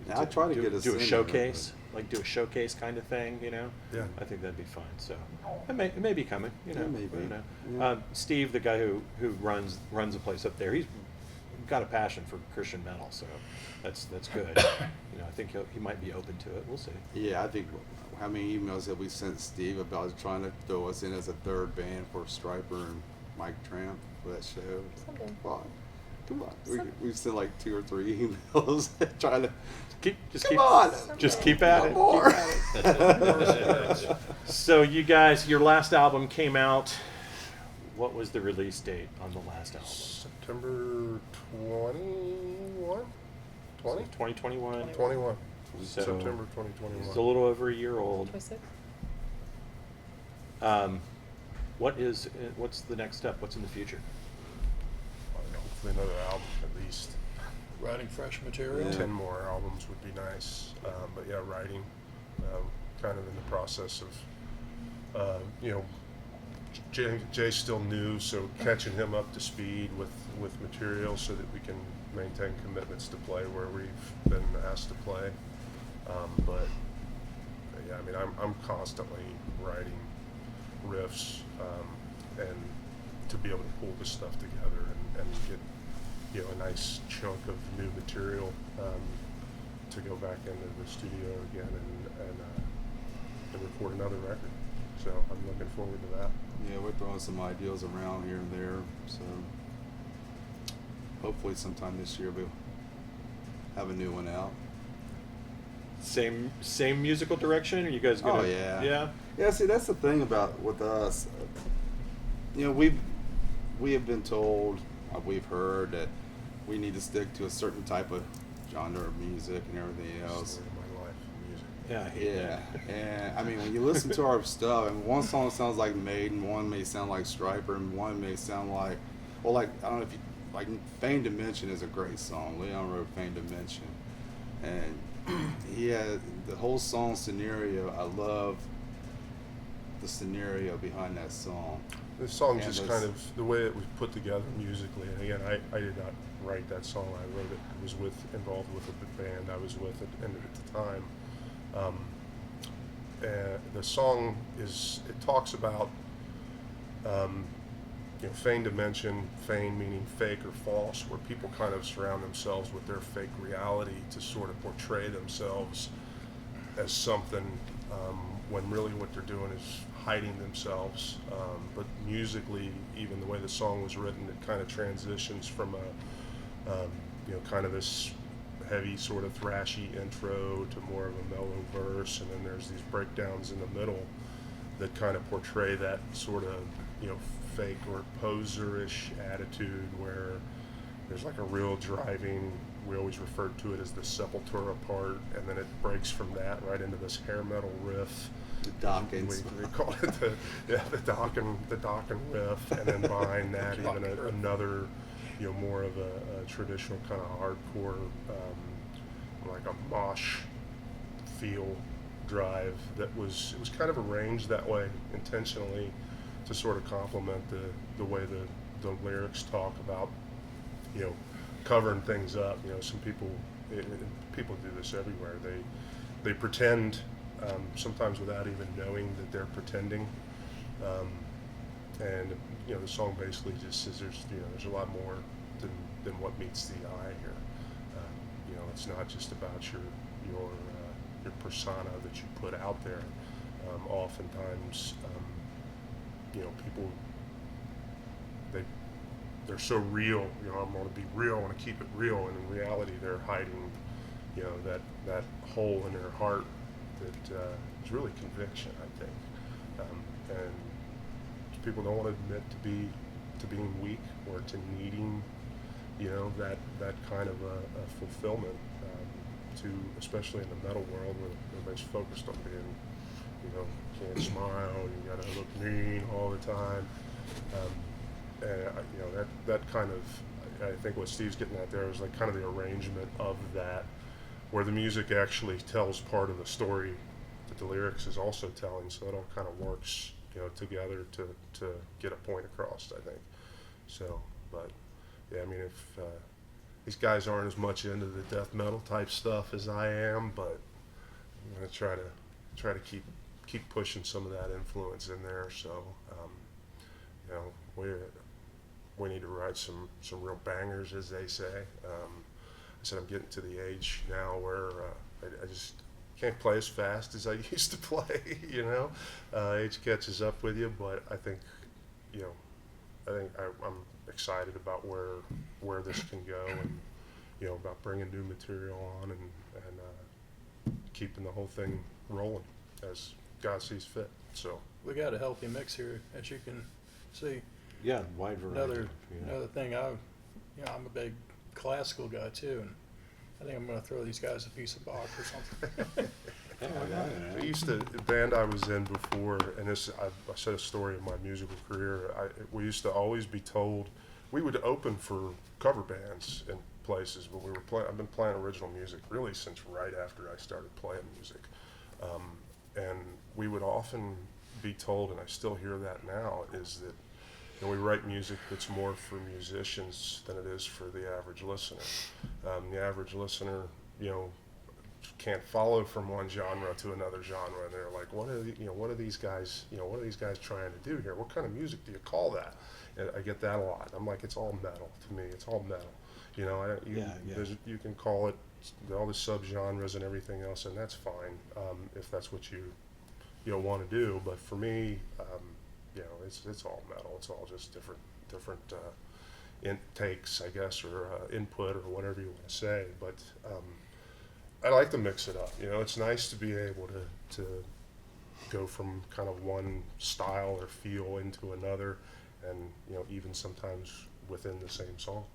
Yeah, I try to get us do a in there, showcase, like do a showcase kind of thing, you know. Yeah. I think that'd be fun. So it may be coming, you know. It may be, You know. yeah. Steve, the guy who runs the place up there, he's got a passion for Christian metal, so that's good. You know, I think he might be open to it. We'll see. Yeah, I think how many emails have we sent Steve about trying to throw us in as a third band for Striper and Mike Tramp for that show? Someday. Come on. We've sent like 2 or 3 emails trying to Keep on. Just keep at it. more. Keep at it. So you guys, your last album came out. What was the release date on the last album? September 21? 20? 2021. 21. So September it's 2021. a little over a year old. 26? What's the next step? What's in the future? Hopefully another album at least. Writing fresh material. 10 more albums would be nice. But yeah, writing, kind of in the process of, you know, Jay's still new, so catching him up to speed with with material so that we can maintain commitments to play where we've been asked to play. But yeah, I mean, I'm constantly writing riffs, and to be able to pull this stuff together and get, a nice chunk of new material, to go back into the studio again and record another record. So I'm looking forward to that. Yeah, we're throwing some ideas around here and there, so hopefully sometime this year we'll have a new one out. Same musical direction? Are you guys gonna? Oh yeah. Yeah. Yeah. See, that's the thing about with us. We have been told, we've heard that we need to stick to a certain type of genre of music and everything else. Story of my life, music. Yeah. I hate Yeah, that. and I mean, when you listen to our stuff, and one song sounds like Maiden, one may sound like Striper, and one may sound like, well, like, I don't know if you, like, Fame Dimension is a great song. Leon wrote Fame Dimension, and he had the whole song scenario. I love the scenario behind that song. The song And just those- kind of, the way it was put together musically, and again, I did not write that song. I wrote it, was involved with a band I was with at the time. And the song it talks about, Fame Dimension, fame meaning fake or false, where people kind of surround themselves with their fake reality to sort of portray themselves as something, when really what they're doing is hiding themselves. But musically, even the way the song was written, it kind of transitions from kind of this heavy sort of thrashy intro to more of a mellow verse, and then there's these breakdowns in the middle that kind of portray that sort of, fake or poserish attitude where there's like a real driving, we always referred to it as the Sepultura part, and then it breaks from that right into this hair metal riff. The Dawkins. We call it the Dawkins riff, and then behind that even another, more of a traditional kind of hardcore, like a mosh feel drive it was kind of arranged that way intentionally to sort of complement the way the lyrics talk about, covering things up. Some people people do this everywhere. They pretend, sometimes without even knowing that they're pretending. And the song basically just says there's a lot more than what meets the eye here. It's not just about your persona that you put out there. Oftentimes, people they're so real. I want to be real. I want to keep it real, and in reality, they're hiding, that hole in their heart that is really conviction, I think. And people don't want to admit to being weak or to needing, that kind of a fulfillment. Especially in the metal world where everybody's focused on being, can't smile, you gotta look mean all the time. And that kind of, I think what Steve's getting at there is like kind of the arrangement of that, where the music actually tells part of the story that the lyrics is also telling, so it all kind of works, together to get a point across, I think. So, but yeah, I mean, if these guys aren't as much into the death metal type stuff as I am, but I'm gonna try to keep pushing some of that influence in there. So, we need to write some real bangers, as they say. I said I'm getting to the age now where I just can't play as fast as I used to play. Age catches up with you, but I think I'm excited about where this can go, and about bringing new material on and keeping the whole thing rolling as God sees fit. So We got a healthy mix here, as you can see. Yeah, wide variety. Another thing, I'm a big classical guy too, and I think I'm going to throw these guys a piece of Bach or something. the band I was in before, and I said a story of my musical career. We used to always be told we would open for cover bands in places, but I've been playing original music really since right after I started playing music, and we would often be told, and I still hear that now, is that and we write music that's more for musicians than it is for the average listener. The average listener, you know, can't follow from one genre to another genre, and they're like, what are these guys, what are these guys trying to do here? What kind of music do you call that? And I get that a lot. I'm like, it's all metal to me. It's all metal. You can call it all the subgenres and everything else, and that's fine if that's what you want to do. But for me, it's all metal. It's all just different intakes, I guess, or input, or whatever you want to say. But I like to mix it up. It's nice to be able to go from kind of one style or feel into another, and even sometimes within the same song.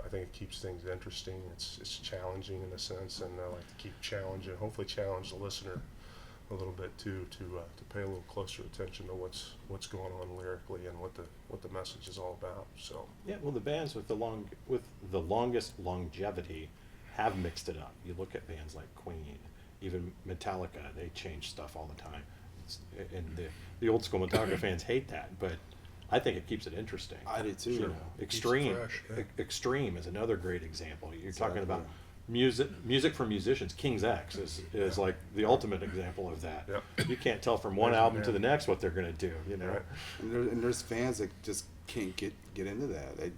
I think it keeps things interesting. It's challenging in a sense, and I like to keep challenging. Hopefully, challenge the listener a little bit too, to pay a little closer attention to what's going on lyrically and what the message is all about. So Yeah, well, the bands with the longest longevity have mixed it up. You look at bands like Queen, even Metallica, they change stuff all the time. And the old school Metallica fans hate that, but I think it keeps it interesting. I do too. You know, Extreme, fresh, yeah. Extreme is another great example. You're talking Exactly. about music for musicians. King's X is like the ultimate example of that. Yep. You can't tell from one There's a album to man. the next what they're going to do. Right. And there's fans that just can't get into that. If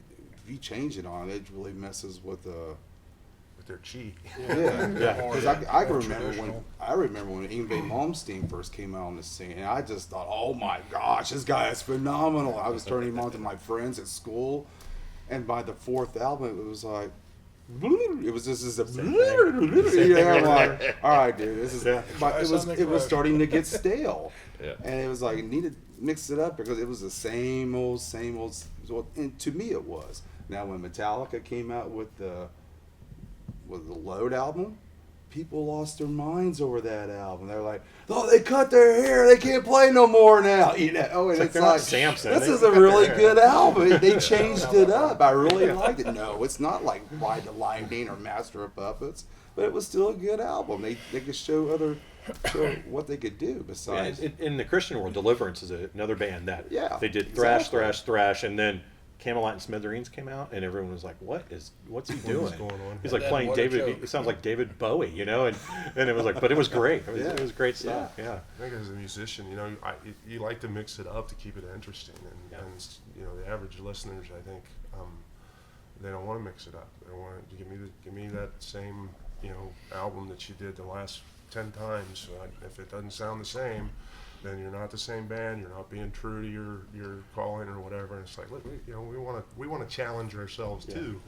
you change it on, it really messes with the. with their chi. Yeah, Yeah. because I can More remember traditional. when Yngwie Malmsteen first came out on the scene, and I just thought, oh my gosh, this guy is phenomenal. I was turning him on to my friends at school, and by the fourth album, it was like, it was just this, I'm like, all right, dude, this is. Yeah. But Try it was something fresh. starting to get stale, Yeah. and it was like, it needed to mix it up because it was the same old. And to me, it was. Now when Metallica came out with the Load album, people lost their minds over that album. They're like, oh, they cut their hair, they can't play no more now. And it's they're not like, Samson. this They is a cut their really hair. good album. They changed it up. I really liked it. No, it's not like Ride the Lightning or Master of Puppets, but it was still a good album. They could show what they could do Yeah, besides. in the Christian world, Deliverance is another band that Yeah, they did exactly. thrash, and then Camelot and Smithereens came out, and everyone was like, "What's he doing?" going on? He's And like then playing what a David. joke. It sounds like David Bowie, and it was like, but it was great. It was great stuff. Yeah. I think as a musician, you like to mix it up to keep it interesting, Yeah. and the average listeners, I think, they don't want to mix it up. They want to give me that same album that you did the last 10 times. If it doesn't sound the same, then you're not the same band. You're not being true to your calling or whatever. And it's like, look, we want to challenge ourselves too.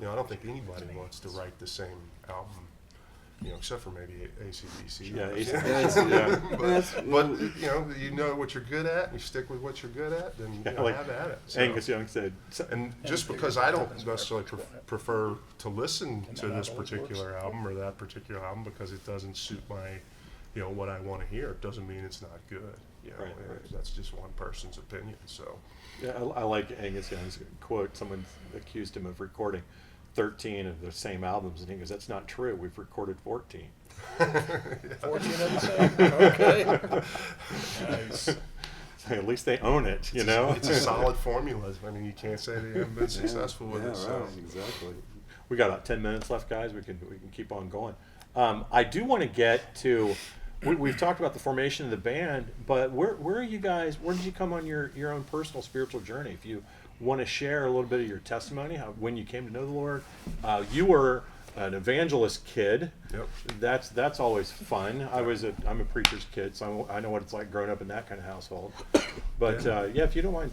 Yeah. I don't think anybody wants to write the same album, except for maybe AC/DC. Yeah, Yeah. But you know what you're good at, and you stick with what you're good at, then Like have at it. So- Angus Young said, and just because I don't necessarily prefer to listen to this particular album or that particular album because it doesn't suit my, what I want to hear, it doesn't mean it's not good. Right. That's just one person's opinion. So yeah, I like Angus Young's quote. Someone accused him of recording 13 of the same albums, and he goes, "That's not true. We've recorded 14." 14 of the same? Okay. Nice. So at least they own it, it's a solid formula. I mean, you can't say they haven't been successful with yeah, it. So. right, exactly. We got about 10 minutes left, guys. We can keep on going. I do want to get to. We've talked about the formation of the band, but where are you guys? Where did you come on your own personal spiritual journey? If you want to share a little bit of your testimony, when you came to know the Lord, you were an evangelist kid. Yep. That's always fun. I'm a preacher's kid, so I know what it's like growing up in that kind of household. But yeah, if you don't mind,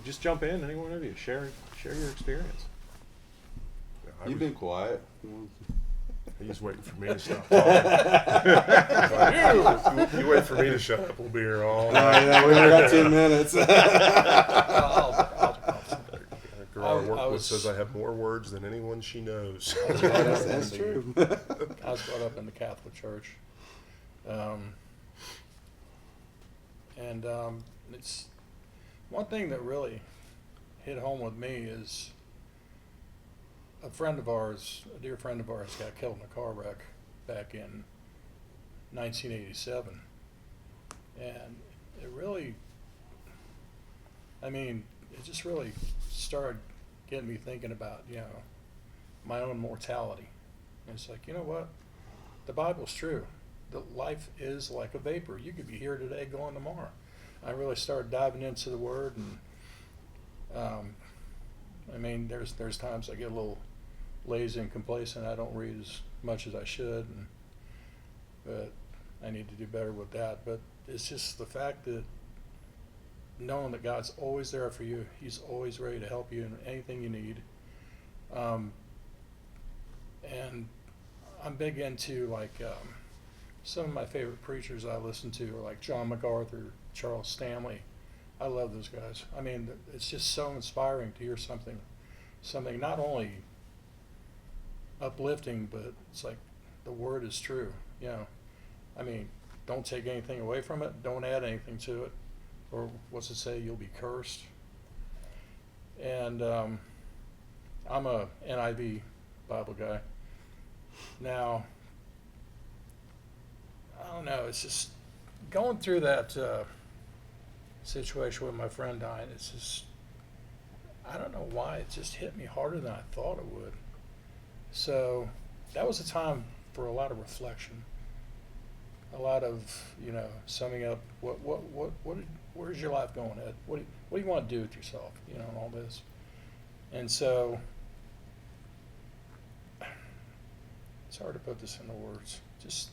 just jump in. Any one of you share your experience. You've been quiet. He's waiting for me to stop talking. You wait for me to shut up. We'll be here all night. We only got 10 minutes. Gerard I Workwood was- says I have more words than anyone she knows. That's true. I was brought up in the Catholic Church. It's one thing that really hit home with me is a dear friend of ours got killed in a car wreck back in 1987. And it really, I mean, it just really started getting me thinking about, my own mortality. And it's like, you know what? The Bible's true. The life is like a vapor. You could be here today, gone tomorrow. I really started diving into the Word, and I mean, there's times I get a little lazy and complacent. I don't read as much as I should, but I need to do better with that. But it's just the fact that knowing that God's always there for you. He's always ready to help you in anything you need. And I'm big into some of my favorite preachers I listen to are like John MacArthur, Charles Stanley. I love those guys. I mean, it's just so inspiring to hear something not only uplifting, but it's like the Word is true. I mean, don't take anything away from it. Don't add anything to it. Or what's it say? You'll be cursed. And I'm a NIV Bible guy. Now, I don't know. It's just going through that situation with my friend dying. It's just, I don't know why it just hit me harder than I thought it would. So that was a time for a lot of reflection, a lot of summing up where's your life going, Ed? What do you want to do with yourself? And all this. And so it's hard to put this into words. Just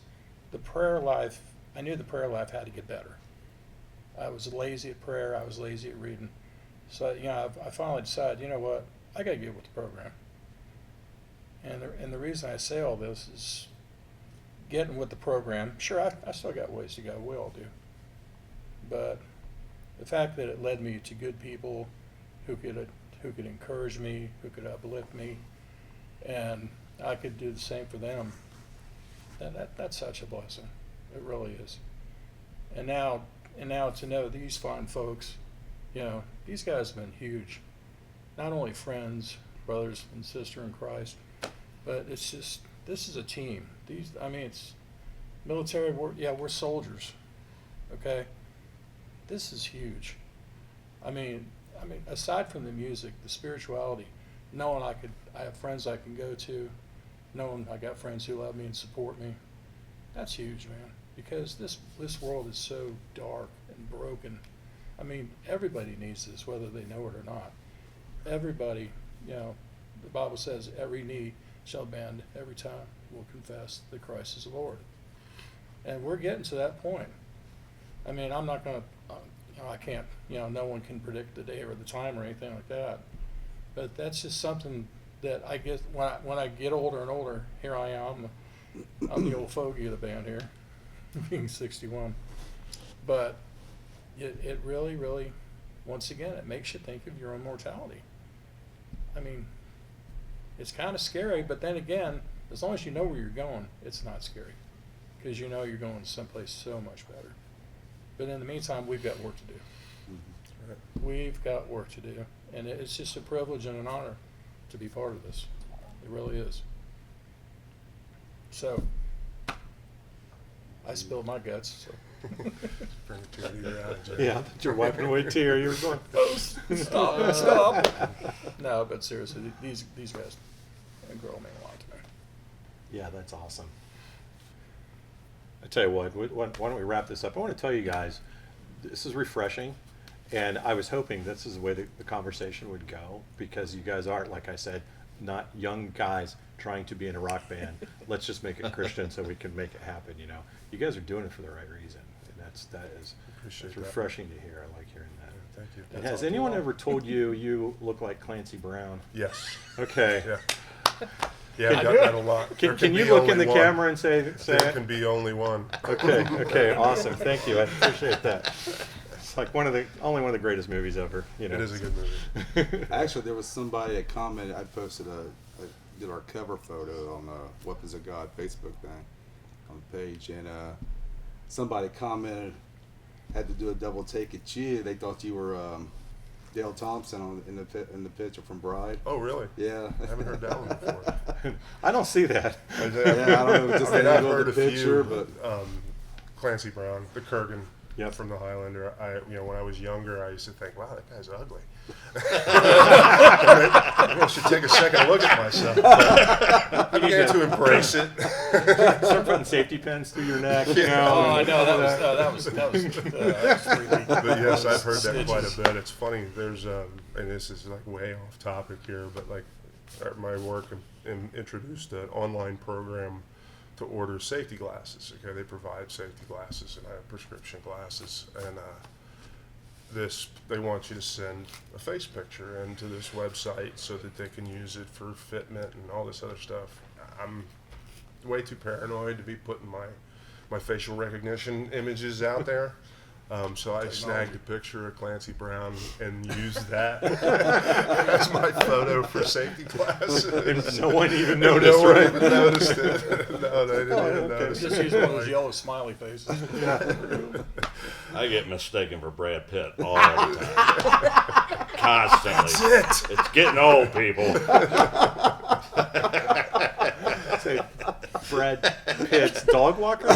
the prayer life. I knew the prayer life had to get better. I was lazy at prayer. I was lazy at reading. So I finally decided, you know what? I got to get with the program. And the reason I say all this is getting with the program. Sure, I still got ways to go. We all do. But the fact that it led me to good people who could encourage me, who could uplift me, and I could do the same for them. That's such a blessing. It really is. And now to know these fine folks, these guys have been huge. Not only friends, brothers and sisters in Christ, but it's just, this is a team. It's military. We're soldiers. Okay. This is huge. I mean, aside from the music, the spirituality, knowing I have friends I can go to, knowing I got friends who love me and support me, that's huge, man. Because this world is so dark and broken. I mean, everybody needs this, whether they know it or not. Everybody, the Bible says every knee shall bend, every tongue will confess that Christ is the Lord. And we're getting to that point. I mean, I'm not going to, I can't, no one can predict the day or the time or anything like that. But that's just something that I guess when I get older and older, here I am. I'm the old fogey of the band here, being 61. But it really, really, once again, it makes you think of your own mortality. I mean, it's kind of scary, but then again, as long as you know where you're going, it's not scary. Because you're going someplace so much better. But in the meantime, we've got work to do. Mm-hmm. Right. We've got work to do. And it's just a privilege and an honor to be part of this. It really is. So, I spilled my guts. So. Bring a tear to your eye, Jay. Yeah, you're wiping away a tear. You were going, Stop. No, but seriously, these guys and girl mean a lot to me. yeah, that's awesome. I tell you what, why don't we wrap this up? I want to tell you guys, this is refreshing, and I was hoping this is the way the conversation would go, because you guys are, like I said, not young guys trying to be in a rock band. Let's just make it Christian so we can make it happen. You guys are doing it for the right reason, and that is refreshing to hear. I like hearing that. Thank you. And has anyone ever told you look like Clancy Brown? Yes. Okay. Yeah. Yeah, I got that a lot. Can you look in the camera and say there can be only one. Okay, awesome. Thank you. I appreciate that. It's like only one of the greatest movies ever. It is a good movie. Actually, there was somebody that commented. I posted did our cover photo on the Weapons of God Facebook thing on the page, and somebody commented, had to do a double take at you. They thought you were Dale Thompson in the picture from Bride. Oh, really? Yeah. I haven't heard that one before. I don't see that. Yeah, I don't know. Just I've the heard a picture, few, but Clancy Brown, the Kurgan Yep. from the Highlander. When I was younger, I used to think, wow, that guy's ugly. I should take a second look at myself. But I began to embrace it. Start putting safety pins through your neck. You know, Oh, I know that was freaky. But yes, I've heard that quite a bit. It's funny. There's and this is like way off topic here, but like at my work introduced an online program to order safety glasses. Okay, they provide safety glasses, and I have prescription glasses, and they want you to send a face picture into this website so that they can use it for fitment and all this other stuff. I'm way too paranoid to be putting my facial recognition images out there. So I snagged a picture of Clancy Brown and used that as my photo for safety glasses. And no one even noticed, No one right? even noticed it. No, they didn't even notice Just it. use one of those yellow smiley faces. I get mistaken for Brad Pitt all the time. Constantly. That's it. It's getting old, people. Say Brad Pitt's dog walker.